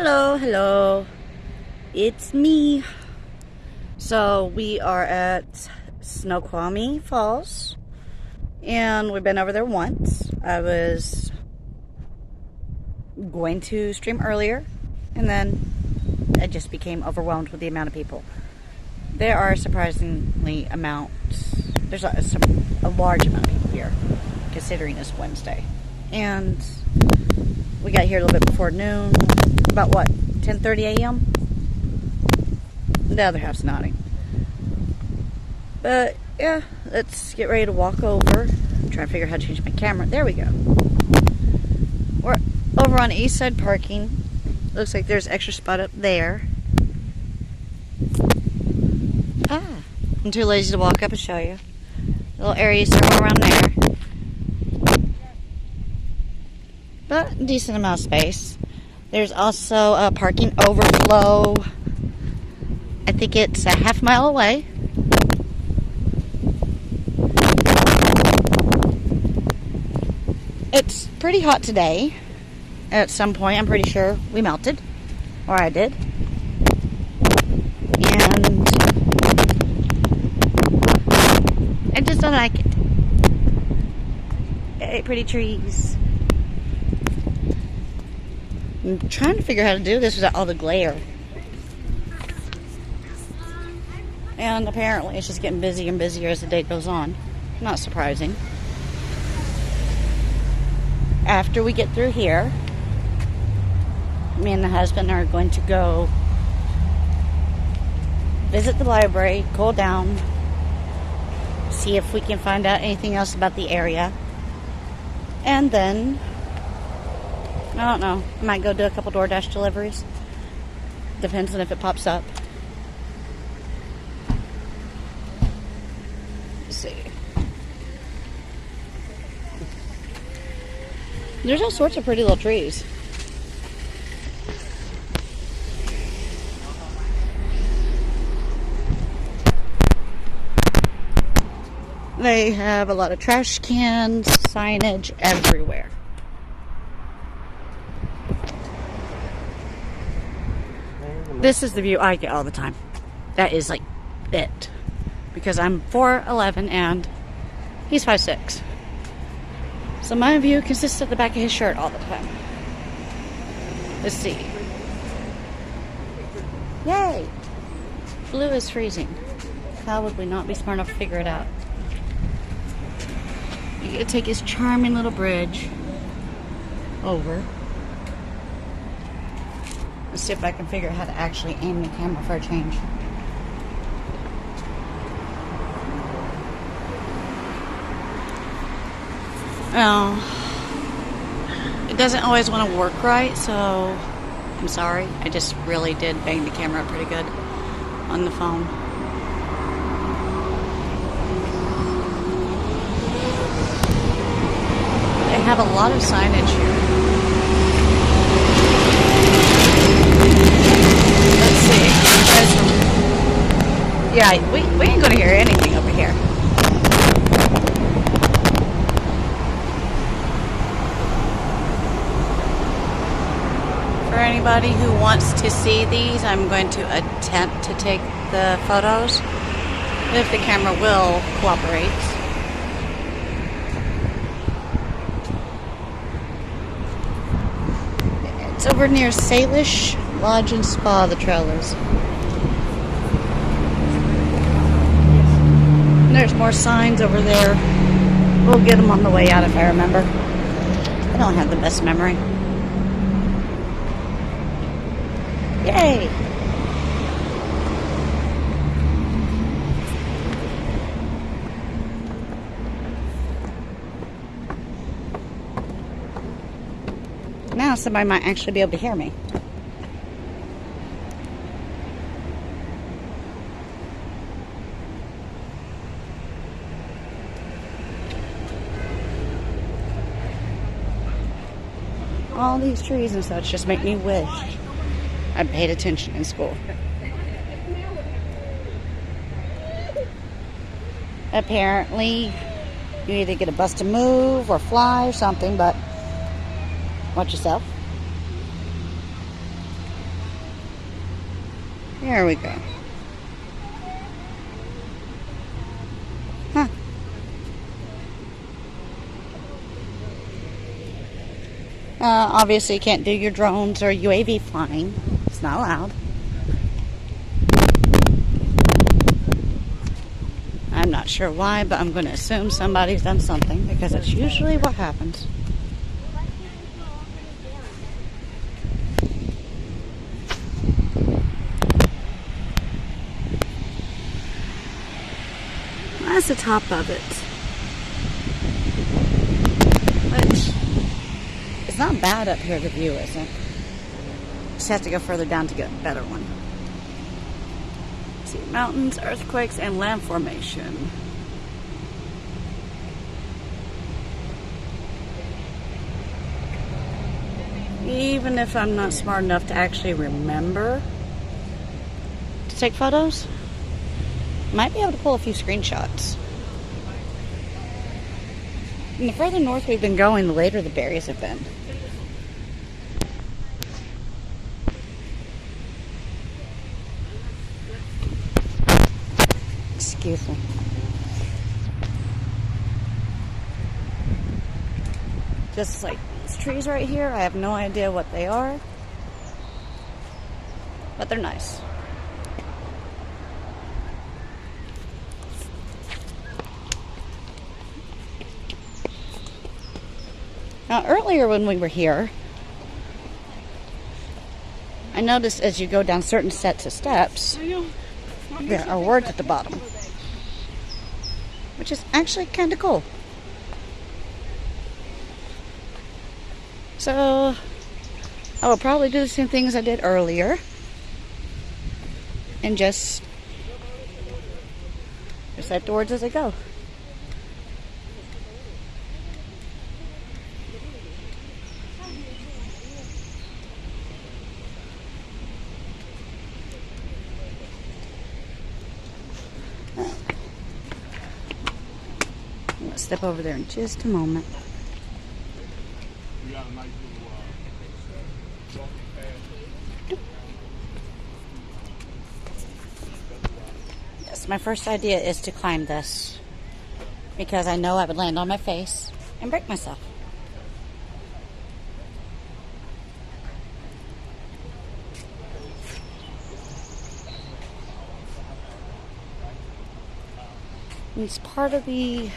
Hello, hello. It's me. So we are at Snoqualmie Falls, and we've been over there once. I was going to stream earlier, and then I just became overwhelmed with the amount of people. There are surprisingly there's a large amount of people here, considering it's Wednesday. And we got here a little bit before noon, about what, 10:30 a.m.? The other half's nodding. But yeah, let's get ready to walk over. I'm trying to figure out how to change my camera. There we go. We're over on East Side parking. Looks like there's extra spot up there. I'm too lazy to walk up and show you. Little area somewhere around there. But decent amount of space. There's also a parking overflow. I think it's a half mile away. It's pretty hot today. At some point, I'm pretty sure we melted. Or I did. And I just don't like it. Hey, pretty trees. I'm trying to figure out how to do this without all the glare. And apparently it's just getting busier and busier as the day goes on. Not surprising. After we get through here, me and the husband are going to go visit the library, cool down, see if we can find out anything else about the area. And then, I don't know, I might go do a couple DoorDash deliveries. Depends on if it pops up. Let's see. There's all sorts of pretty little trees. They have a lot of trash cans, signage everywhere. This is the view I get all the time. That is like it. Because I'm 4'11" and he's 5'6". So my view consists of the back of his shirt all the time. Let's see. Yay! Blue is freezing. How would we not be smart enough to figure it out? You gotta take his charming little bridge over. Let's see if I can figure out how to actually aim the camera for a change. Oh, it doesn't always want to work right, so I'm sorry. I just really did bang the camera up pretty good on the phone. They have a lot of signage here. Let's see. Yeah, we ain't gonna hear anything over here. For anybody who wants to see these, I'm going to attempt to take the photos if the camera will cooperate. It's over near Salish Lodge and Spa, the trailers. And there's more signs over there. We'll get them on the way out if I remember. I don't have the best memory. Yay! Now somebody might actually be able to hear me. All these trees and such just make me wish I paid attention in school. Apparently, you either get a bus to move or fly or something, but watch yourself. There we go. Huh. Obviously you can't do your drones or UAV flying. It's not allowed. I'm not sure why, but I'm going to assume somebody's done something because it's usually what happens. That's the top of it. Which, it's not bad up here, the view isn't. Just have to go further down to get a better one. See, mountains, earthquakes, and land formation. Even if I'm not smart enough to actually remember to take photos, might be able to pull a few screenshots. And the further north we've been going, the later the berries have been. Excuse me. Just like these trees right here, I have no idea what they are, but they're nice. Now, earlier when we were here, I noticed as you go down certain sets of steps, there are words at the bottom, which is actually kind of cool. So, I will probably do the same thing as I did earlier, and just recite the words as I go. I'm going to step over there in just a moment. Yes, my first idea is to climb this because I know I would land on my face and break myself. And it's part of the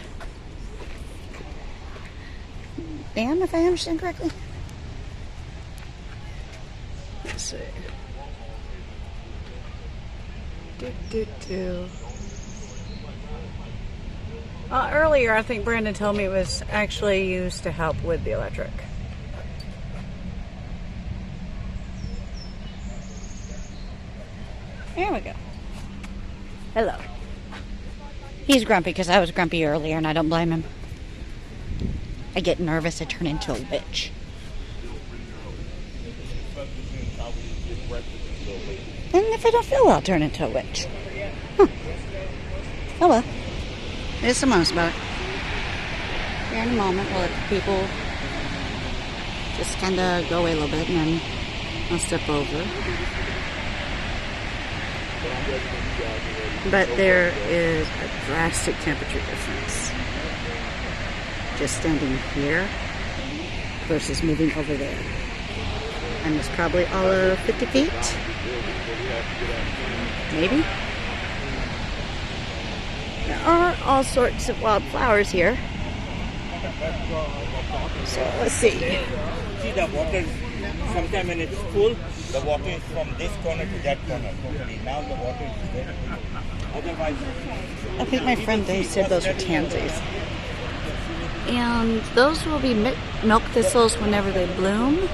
dam, if I understand correctly. Let's see. Earlier, I think Brandon told me it was actually used to help with the electric. There we go. Hello. He's grumpy because I was grumpy earlier, and I don't blame him. I get nervous, I turn into a witch. And if I don't feel well, I'll turn into a witch. Huh. Oh well. There's some most about it. Here in a moment, we'll let the people just kind of go away a little bit, and then I'll step over. But there is a drastic temperature difference. Just standing here versus moving over there. And it's probably all of 50 feet. Maybe. There are all sorts of wildflowers here. So let's see. See the water, sometimes when it's full, the water is from this corner to that corner. Totally. Now the water is very full. Otherwise, I think my friend Dave said those were tansies. And those will be milk thistles whenever they bloom.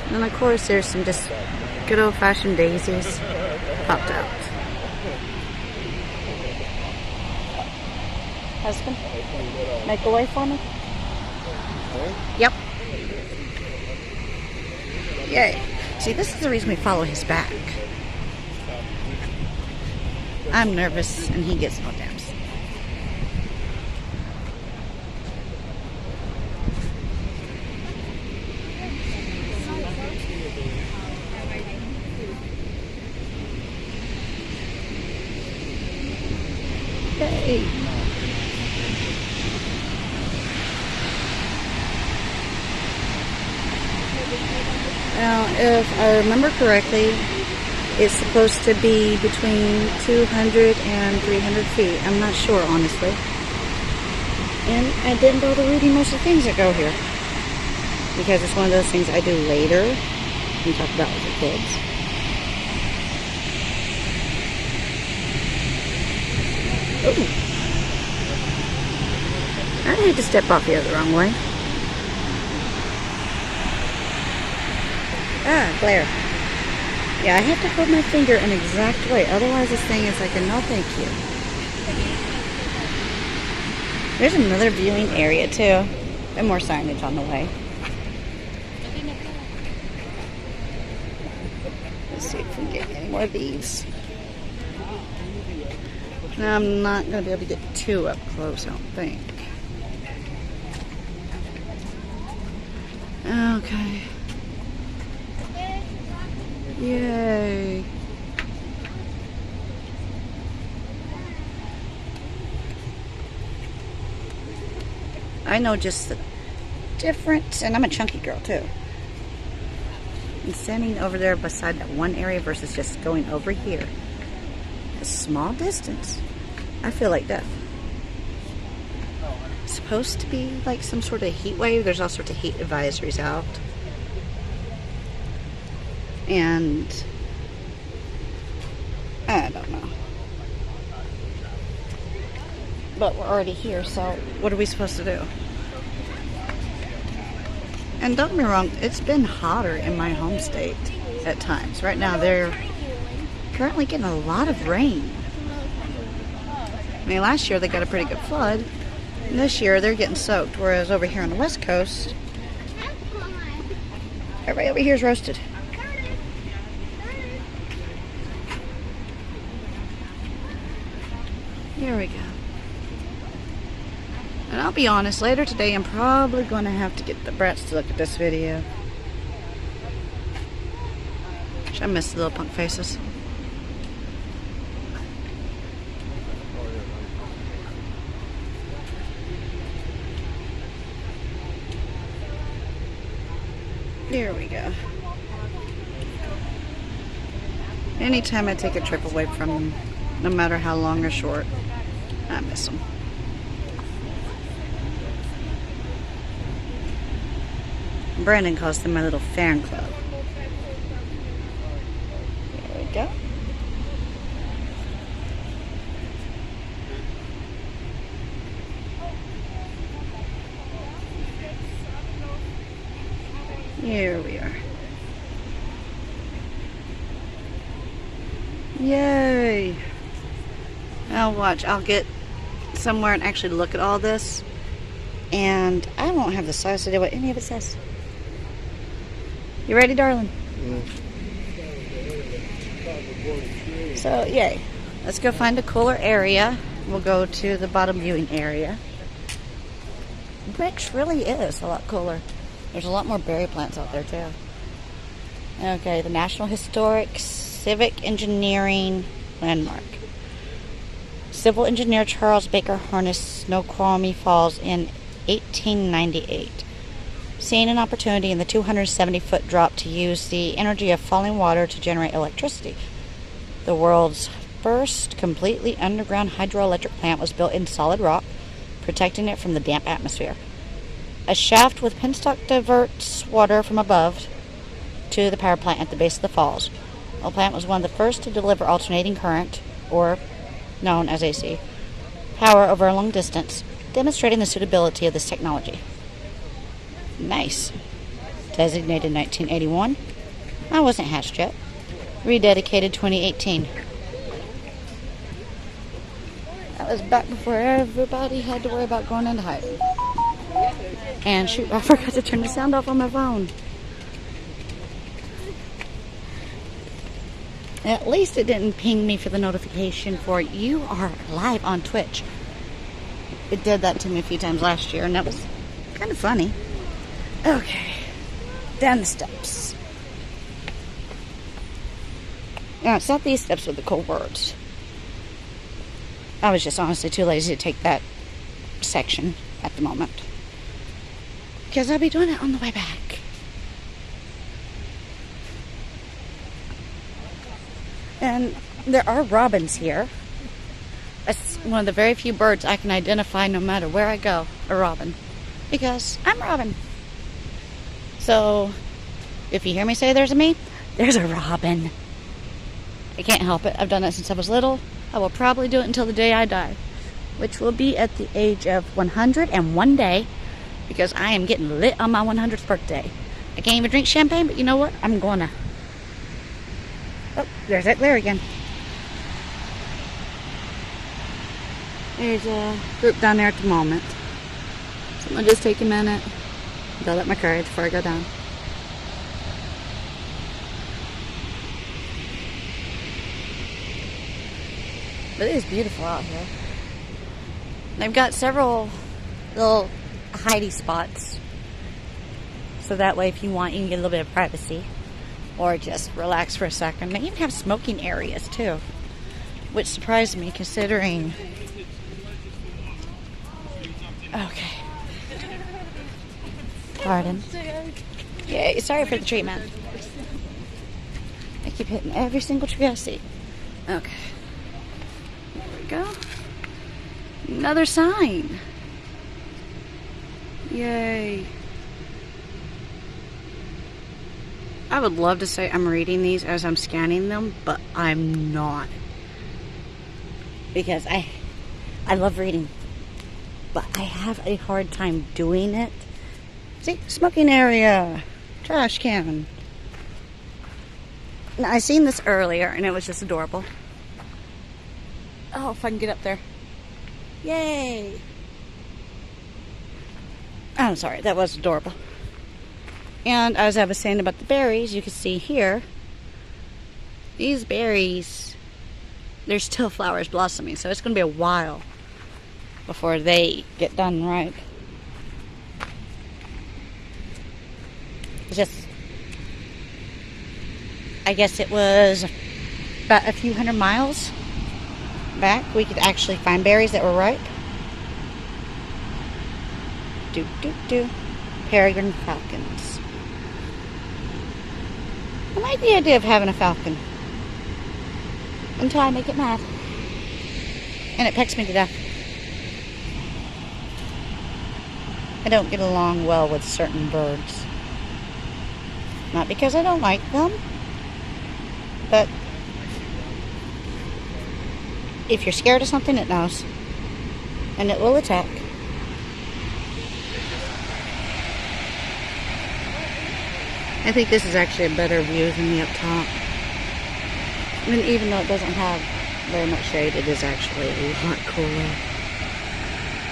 And of course there's some just good old-fashioned daisies popped out. Husband, make a way for me? Yep. Yay. See, this is the reason we follow his back. I'm nervous and he gets no damn. Yay! Now, if I remember correctly, it's supposed to be between 200 and 300 feet. I'm not sure, honestly. And I didn't bother reading most of the things that go here, because it's one of those things I do later and talk about with the kids. Ooh. I had to step off here the wrong way. Ah, glare. Yeah, I have to hold my finger an exact way, otherwise this thing is like a no thank you. There's another viewing area too, and more signage on the way. Let's see if we can get any more of these. Now, I'm not going to be able to get too up close, I don't think. Okay. Yay. I know just the difference, and I'm a chunky girl too. And standing over there beside that one area versus just going over here. A small distance. I feel like death. It's supposed to be like some sort of heat wave. There's all sorts of heat advisories out. And I don't know. But we're already here, so what are we supposed to do? And don't get me wrong, it's been hotter in my home state at times. Right now they're currently getting a lot of rain. I mean, last year they got a pretty good flood. And this year they're getting soaked, whereas over here on the West Coast, everybody over here is roasted. Here we go. And I'll be honest, later today I'm probably going to have to get the brats to look at this video. I miss the little punk faces. There we go. Anytime I take a trip away from them, no matter how long or short, I miss them. Brandon calls them my little fan club. There we go. Here we are. Yay! Now watch, I'll get somewhere and actually look at all this, and I won't have the size to do what any of it says. You ready, darling? So, yay. Let's go find a cooler area. We'll go to the bottom viewing area, which really is a lot cooler. There's a lot more berry plants out there, too. Okay, the National Historic Civic Engineering Landmark. Civil engineer Charles Baker harnessed Snoqualmie Falls in 1898. Seeing an opportunity in the 270-foot drop to use the energy of falling water to generate electricity. The world's first completely underground hydroelectric plant was built in solid rock, protecting it from the damp atmosphere. A shaft with penstock diverts water from above to the power plant at the base of the falls. The plant was one of the first to deliver alternating current, or known as AC, power over a long distance, demonstrating the suitability of this technology. Nice. Designated 1981. I wasn't hatched yet. Rededicated 2018. That was back before everybody had to worry about going into hiding. And shoot, I forgot to turn the sound off on my phone. At least it didn't ping me for the notification for you are live on Twitch. It did that to me a few times last year, and that was kind of funny. Okay, down the steps. Now, it's not these steps with the cool words. I was just honestly too lazy to take that section at the moment. Because I'll be doing it on the way back. And there are robins here. It's one of the very few birds I can identify no matter where I go, a robin. Because I'm Robin. So, if you hear me say there's a me, there's a robin. I can't help it. I've done it since I was little. I will probably do it until the day I die, which will be at the age of 101 day, because I am getting lit on my 100th birthday. I can't even drink champagne, but you know what? I'm gonna. Oh, there's that glare again. There's a group down there at the moment. So I'm gonna just take a minute, build up my courage before I go down. But it is beautiful out here. They've got several little hidey spots. So that way if you want, you can get a little bit of privacy. Or just relax for a second. They even have smoking areas too. Which surprised me considering... Okay. Pardon. Yay, sorry for the treatment. I keep hitting every single tree I see. Okay. There we go. Another sign. Yay. I would love to say I'm reading these as I'm scanning them, but I'm not. Because I love reading. But I have a hard time doing it. See? Smoking area. Trash can. Now, I seen this earlier and it was just adorable. Oh, if I can get up there. Yay! I'm sorry, that was adorable. And as I was saying about the berries, you can see here, these berries, there's still flowers blossoming, so it's going to be a while before they get done ripe. It's just, I guess it was about a few hundred miles back, we could actually find berries that were ripe. Peregrine falcons. I like the idea of having a falcon. Until I make it mad. And it pecks me to death. I don't get along well with certain birds. Not because I don't like them, but if you're scared of something, it knows. And it will attack. I think this is actually a better view than the up top. I mean, even though it doesn't have very much shade, it is actually a lot cooler.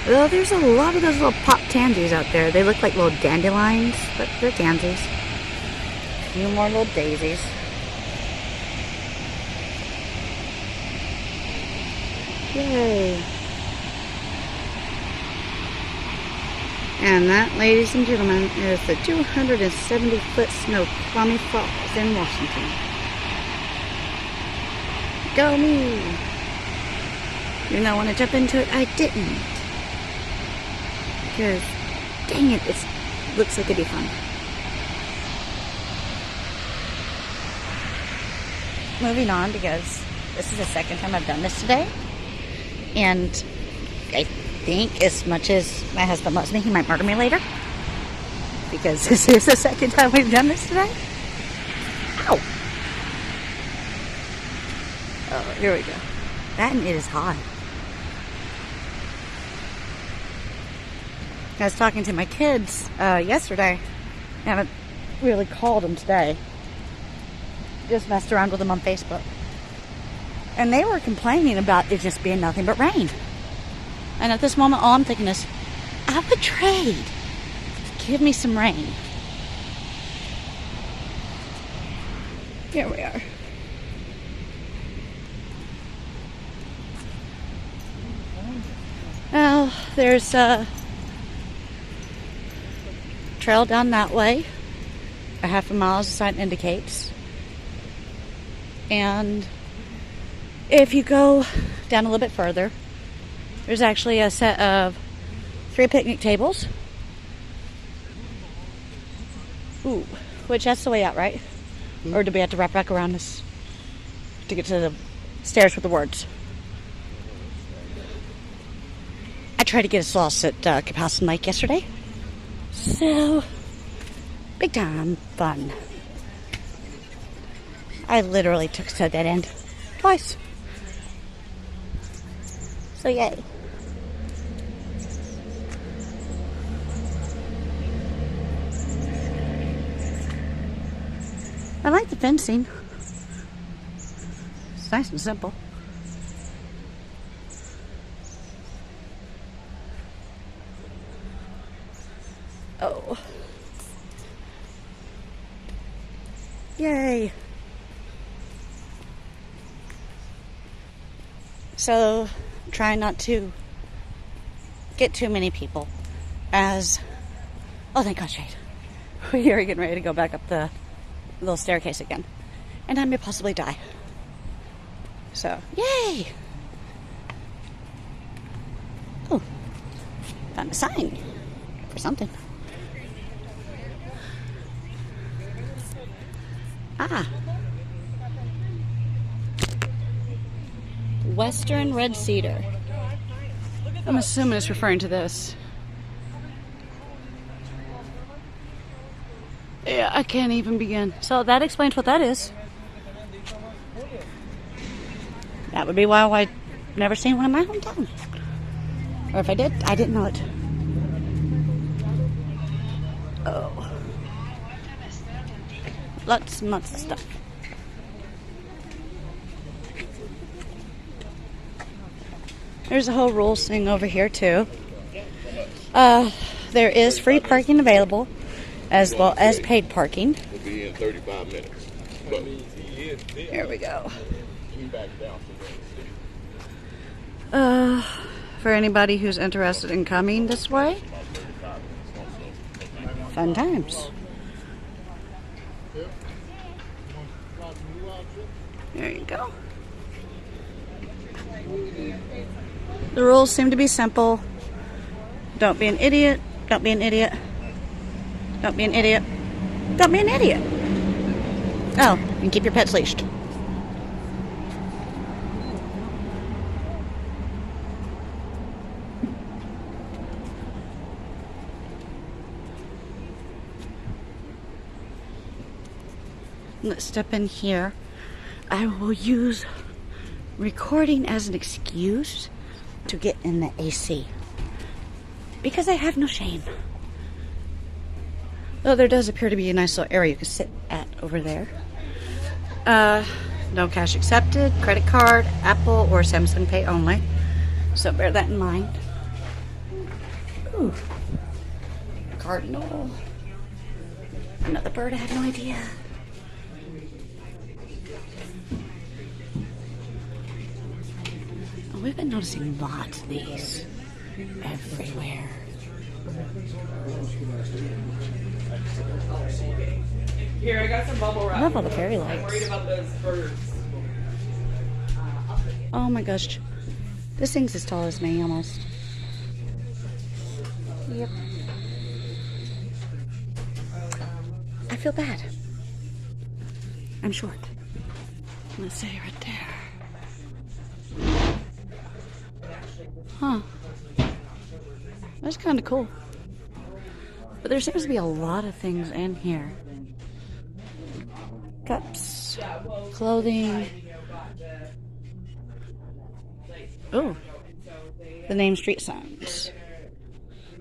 Well, there's a lot of those little pop tansies out there. They look like little dandelions, but they're tansies. A few more little daisies. Yay. And that, ladies and gentlemen, is the 270-foot Snoqualmie Falls in Washington. Go me! Even though I want to jump into it, I didn't. Because, dang it, it looks like it'd be fun. Moving on, because this is the second time I've done this today. And I think as much as my husband loves me, he might murder me later. Because this is the second time we've done this today. Ow! Oh, here we go. That and it is hot. I was talking to my kids yesterday. I haven't really called them today. Just messed around with them on Facebook. And they were complaining about it just being nothing but rain. And at this moment, all I'm thinking is, I would trade. Give me some rain. Here we are. Well, there's a trail down that way. A half a mile as the sign indicates. And if you go down a little bit further, There's actually a set of 3 picnic tables. Ooh, which that's the way out, right? Or do we have to wrap back around this to get to the stairs with the words? I tried to get us lost at Capassan Lake yesterday. So, big time fun. I literally took to that end twice. So, yay. I like the fencing. It's nice and simple. Oh. Yay. So, try not to get too many people as... Oh, thank God, Shade. We are getting ready to go back up the little staircase again. And I may possibly die. So, yay! Oh, found a sign for something. Ah. Western Red Cedar. I'm assuming it's referring to this. Yeah, I can't even begin. So that explains what that is. That would be why I've never seen one in my hometown. Or if I did, I didn't know it. Oh. Lots and lots of stuff. There's a whole rules thing over here too. There is free parking available, as well as paid parking. We'll be in 35 minutes. But Here we go. For anybody who's interested in coming this way, fun times. There you go. The rules seem to be simple. Don't be an idiot. Don't be an idiot. Don't be an idiot. Don't be an idiot. Oh, and keep your pets leashed. Let's step in here. I will use recording as an excuse to get in the AC. Because I have no shame. Though there does appear to be a nice little area you can sit at over there. No cash accepted, credit card, Apple, or Samsung Pay only. So bear that in mind. Ooh. Cardinal. Another bird, I have no idea. Oh, we've been noticing lots of these everywhere. Here, I got some bubble wrap. I love all the fairy lights. I'm worried about those birds. Oh my gosh. This thing's as tall as me almost. Yep. I feel bad. I'm short. Let's say right there. Huh. That's kind of cool. But there seems to be a lot of things in here. Cups, clothing. Oh, the name street signs.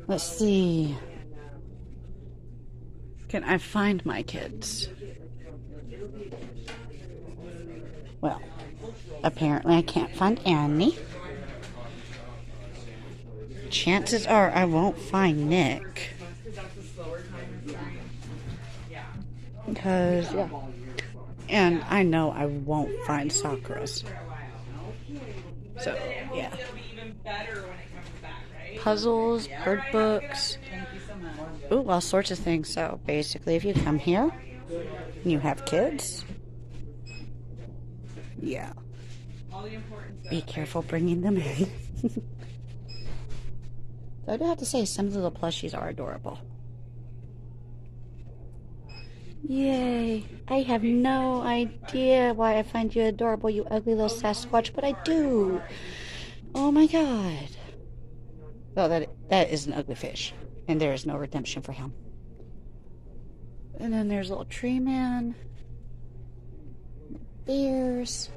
Let's see. Can I find my kids? Well, apparently I can't find Annie. Chances are I won't find Nick. Because, yeah. And I know I won't find Sakura's. So, yeah. Puzzles, bird books. Ooh, all sorts of things. So, basically, if you come here and you have kids, yeah. Be careful bringing them in. So I do have to say, some of the little plushies are adorable. Yay! I have no idea why I find you adorable, you ugly little Sasquatch, but I do. Oh my god. Oh, that is an ugly fish, and there is no redemption for him. And then there's a little tree man. Bears.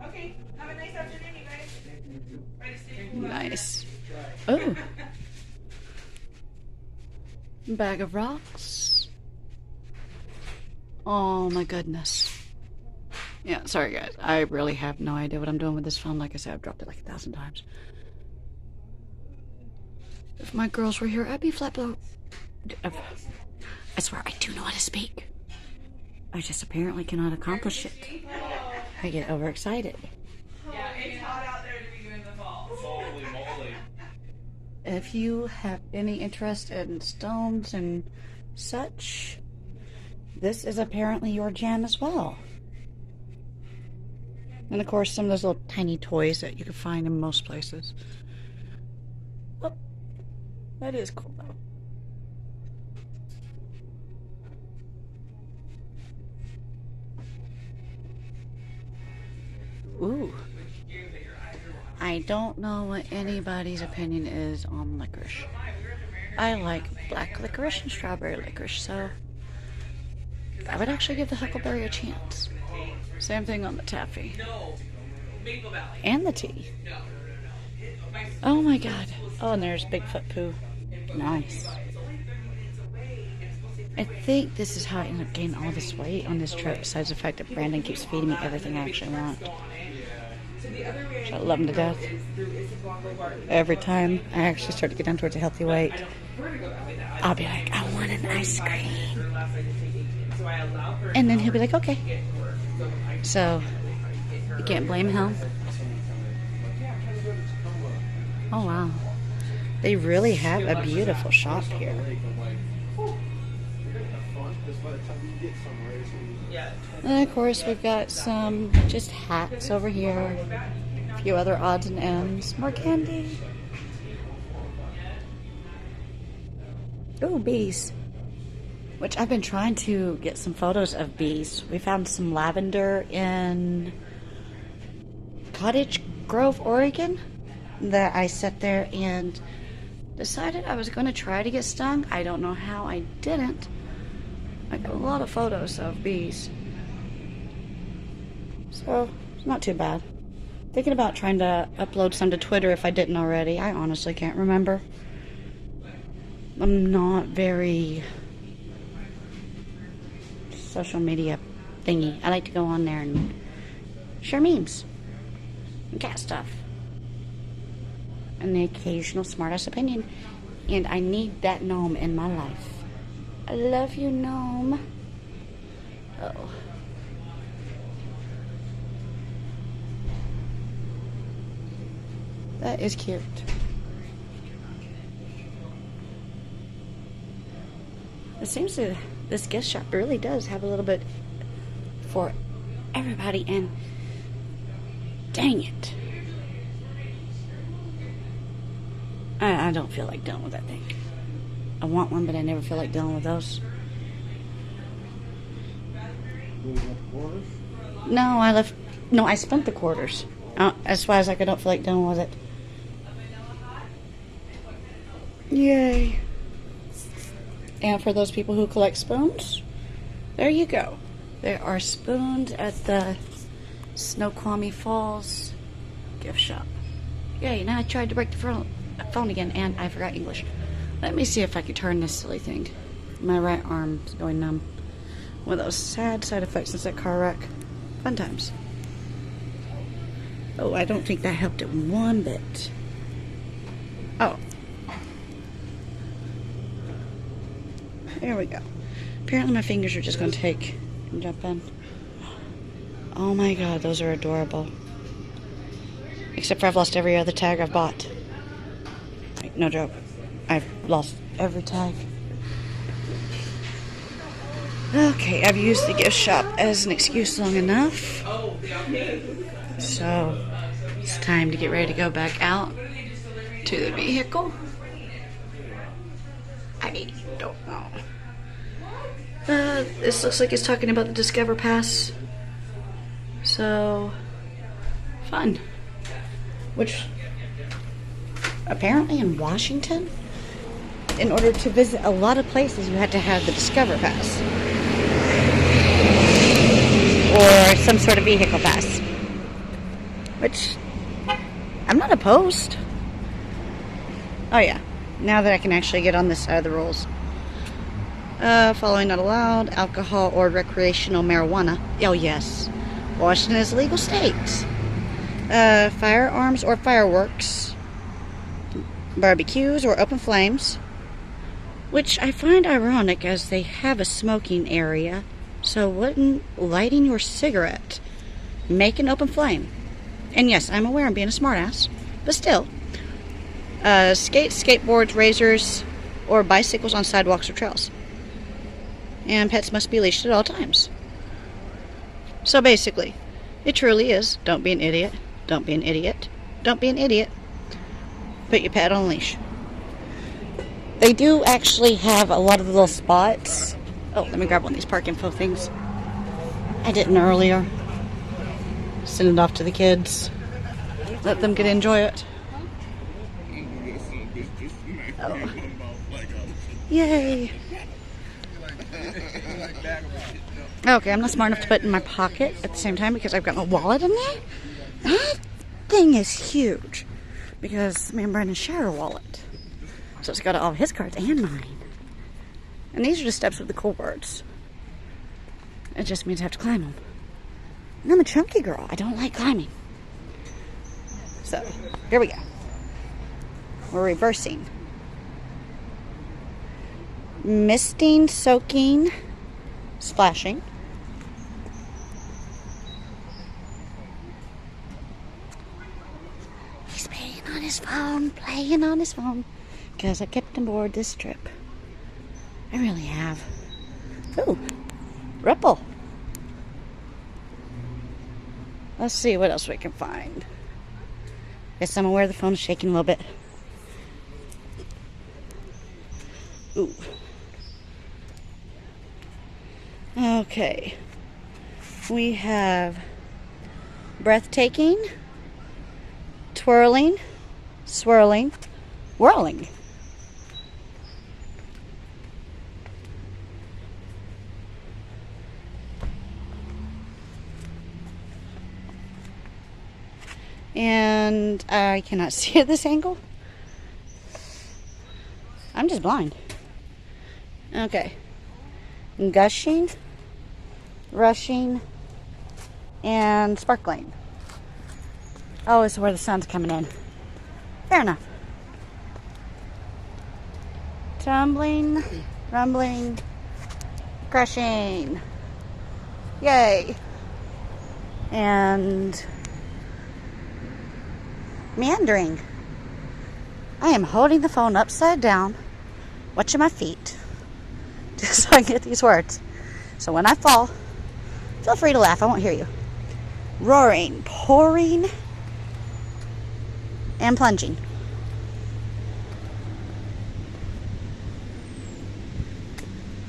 Okay, have a nice afternoon, you guys. Nice. Oh. Bag of rocks. Oh my goodness. Yeah, sorry guys. I really have no idea what I'm doing with this phone. Like I said, I've dropped it like 1,000 times. If my girls were here, I'd be flat below. I swear, I do know how to speak. I just apparently cannot accomplish it. I get overexcited. Yeah, it's hot out there to be doing the fall. Holy moly. If you have any interest in stones and such, this is apparently your jam as well. And of course, some of those little tiny toys that you can find in most places. Oh, that is cool though. Ooh. I don't know what anybody's opinion is on licorice. I like black licorice and strawberry licorice, so I would actually give the huckleberry a chance. Same thing on the taffy. And the tea. Oh my god. Oh, and there's Bigfoot poo. Nice. I think this is how I ended up gaining all this weight on this trip, besides the fact that Brandon keeps feeding me everything I actually want. I love him to death. Every time I actually start to get down towards a healthy weight, I'll be like, I want an ice cream. And then he'll be like, okay. So, you can't blame him. Oh, wow. They really have a beautiful shop here. And of course, we've got some just hats over here. A few other odds and ends. More candy. Ooh, bees. Which I've been trying to get some photos of bees. We found some lavender in Cottage Grove, Oregon, that I sat there and decided I was going to try to get stung. I don't know how I didn't. I got a lot of photos of bees. So, it's not too bad. Thinking about trying to upload some to Twitter if I didn't already. I honestly can't remember. I'm not very social media thingy. I like to go on there and share memes and cat stuff. And the occasional smartass opinion. And I need that gnome in my life. I love you, gnome. Oh. That is cute. It seems that this gift shop really does have a little bit for everybody, and dang it. I don't feel like dealing with that thing. I want one, but I never feel like dealing with those. No, I spent the quarters. As far as like I don't feel like dealing with it. Yay. And for those people who collect spoons, there you go. There are spoons at the Snoqualmie Falls gift shop. Yay, now I tried to break the phone again and I forgot English. Let me see if I can turn this silly thing. My right arm's going numb. One of those sad side effects since that car wreck. Fun times. Oh, I don't think that helped it one bit. Oh. There we go. Apparently my fingers are just going to take and jump in. Oh my god, those are adorable. Except for I've lost every other tag I've bought. Like, no joke. I've lost every tag. Okay, I've used the gift shop as an excuse long enough. So, it's time to get ready to go back out to the vehicle. I don't know. This looks like it's talking about the Discover Pass. So, fun. Which, apparently in Washington, in order to visit a lot of places, you had to have the Discover Pass. Or some sort of vehicle pass. Which, I'm not opposed. Oh yeah, now that I can actually get on this side of the rules. Following not allowed, alcohol or recreational marijuana. Oh yes, Washington is a legal state. Firearms or fireworks, barbecues or open flames, which I find ironic as they have a smoking area, so wouldn't lighting your cigarette make an open flame? And yes, I'm aware I'm being a smartass, but still. Skates, skateboards, razors, or bicycles on sidewalks or trails. And pets must be leashed at all times. So basically, it truly is, don't be an idiot, don't be an idiot, don't be an idiot. Put your pet on a leash. They do actually have a lot of little spots. Oh, let me grab one of these park info things. I didn't earlier. Send it off to the kids. Let them get to enjoy it. Oh. Yay. Okay, I'm not smart enough to put it in my pocket at the same time because I've got my wallet in there. That thing is huge because me and Brandon share a wallet. So it's got all of his cards and mine. And these are just steps with the cool words. It just means I have to climb them. And I'm a chunky girl. I don't like climbing. So, here we go. We're reversing. Misting, soaking, splashing. He's playing on his phone, because I kept him bored this trip. I really have. Ooh, ripple. Let's see what else we can find. Guess I'm aware the phone is shaking a little bit. Ooh. Okay. We have breathtaking, twirling, swirling, whirling. And I cannot see at this angle. I'm just blind. Okay. Gushing, rushing, and sparkling. Oh, it's where the sun's coming in. Fair enough. Tumbling, rumbling, crashing. Yay. And meandering. I am holding the phone upside down, watching my feet, just so I can get these words. So when I fall, feel free to laugh, I won't hear you. Roaring, pouring, and plunging.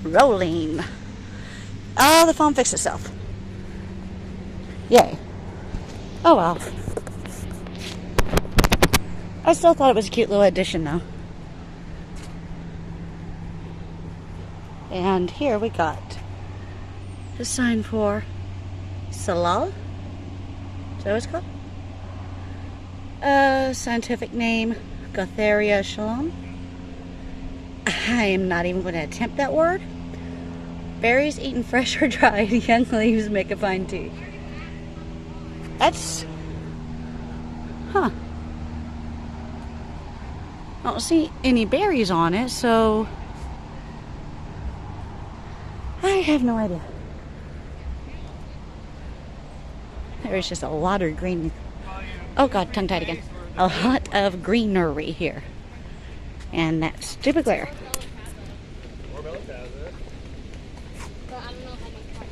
Rolling. Oh, the phone fixed itself. Yay. Oh well. I still thought it was a cute little addition though. And here we got the sign for Salal. Is that what it's called? Scientific name, Gotheria shalom. I am not even going to attempt that word. Berries eaten fresh or dried, young leaves make a fine tea. That's... Huh. I don't see any berries on it, so I have no idea. There's just a lot of green. Oh god, tongue tied again. A lot of greenery here. And that stupid glare.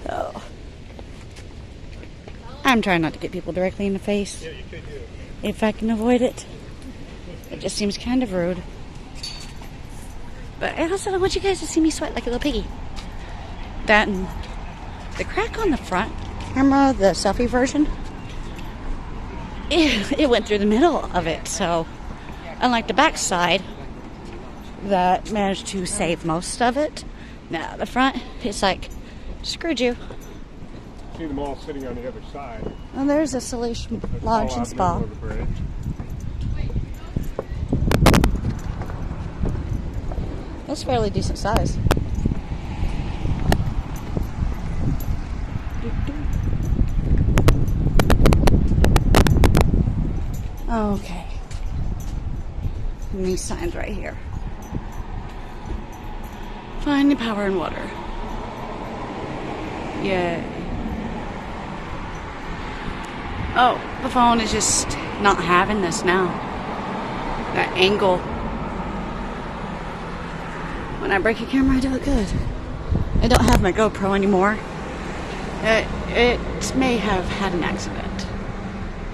Oh. I'm trying not to get people directly in the face. If I can avoid it. It just seems kind of rude. But I also don't want you guys to see me sweat like a little piggy. That and the crack on the front camera, the selfie version, it went through the middle of it. So unlike the back side that managed to save most of it, now the front, it's like, screwed you. See them all sitting on the other side. And there's a Solution Lodge and Spa. That's fairly decent size. Okay. And these signs right here. Find the power and water. Yay. Oh, the phone is just not having this now. That angle. When I break a camera, I do it good. I don't have my GoPro anymore. It may have had an accident.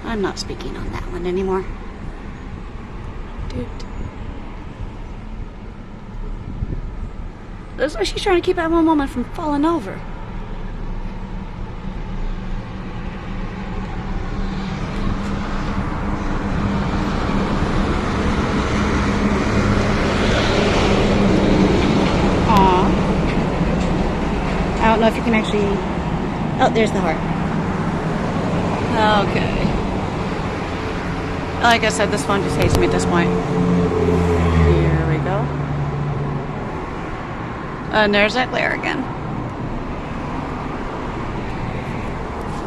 I'm not speaking on that one anymore. Dude. Looks like she's trying to keep that one woman from falling over. I don't know if you can actually... Oh, there's the heart. Okay. Like I said, this phone just hates me at this point. Here we go. And there's that glare again.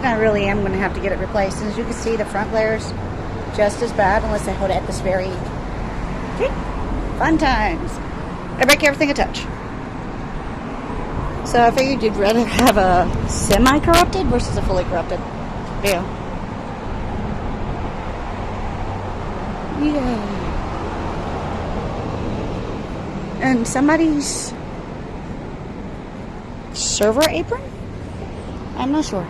I really am going to have to get it replaced. As you can see, the front glare's just as bad unless I hold it at this very... Fun times. I break everything I touch. So I figured you'd rather have a semi-corrupted versus a fully corrupted. Yeah. Yeah. And somebody's server apron? I'm not sure.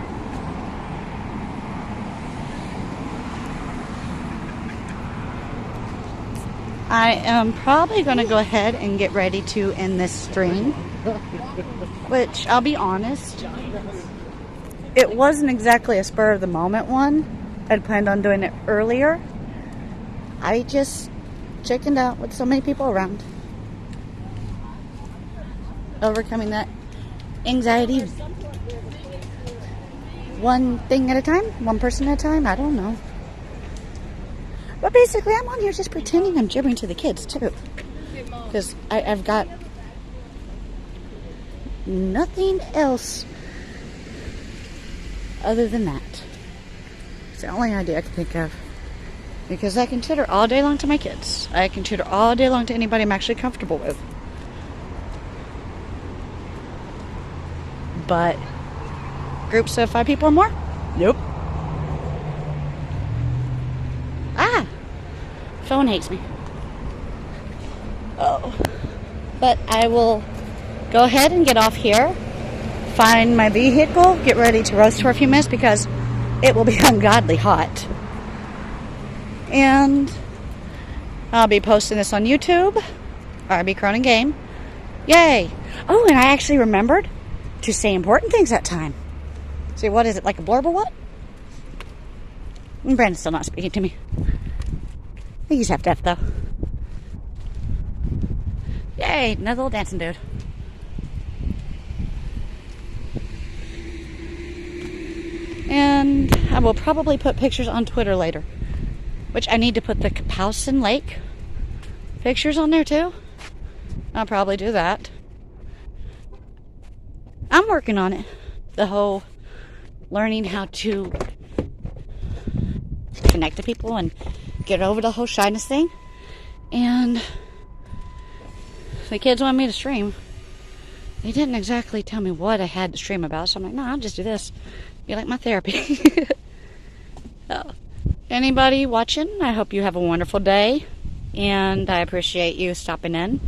I am probably going to go ahead and get ready to end this stream. Which, I'll be honest, it wasn't exactly a spur of the moment one. I'd planned on doing it earlier. I just chickened out with so many people around. Overcoming that anxiety. One thing at a time, one person at a time, I don't know. But basically, I'm on here just pretending I'm gibbering to the kids, too. Because I've got nothing else other than that. It's the only idea I can think of. Because I can tutor all day long to my kids. I can tutor all day long to anybody I'm actually comfortable with. But groups of 5 people or more? Nope. Ah! Phone hates me. Oh. But I will go ahead and get off here. Find my vehicle. Get ready to roast for a few minutes because it will be ungodly hot. And I'll be posting this on YouTube. RB Cronin Game. Yay! Oh, and I actually remembered to say important things that time. See, what is it, like a blurb or what? And Brandon's still not speaking to me. I think he's half deaf, though. Yay, another little dancing dude. And I will probably put pictures on Twitter later. Which I need to put the Kapowson Lake pictures on there, too. I'll probably do that. I'm working on it. The whole learning how to connect to people and get over the whole shyness thing. And the kids want me to stream. They didn't exactly tell me what I had to stream about, so I'm like, no, I'll just do this. Be like my therapy. So, anybody watching, I hope you have a wonderful day. And I appreciate you stopping in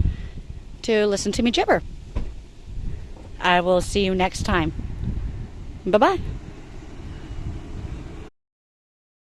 to listen to me gibber. I will see you next time. Bye-bye.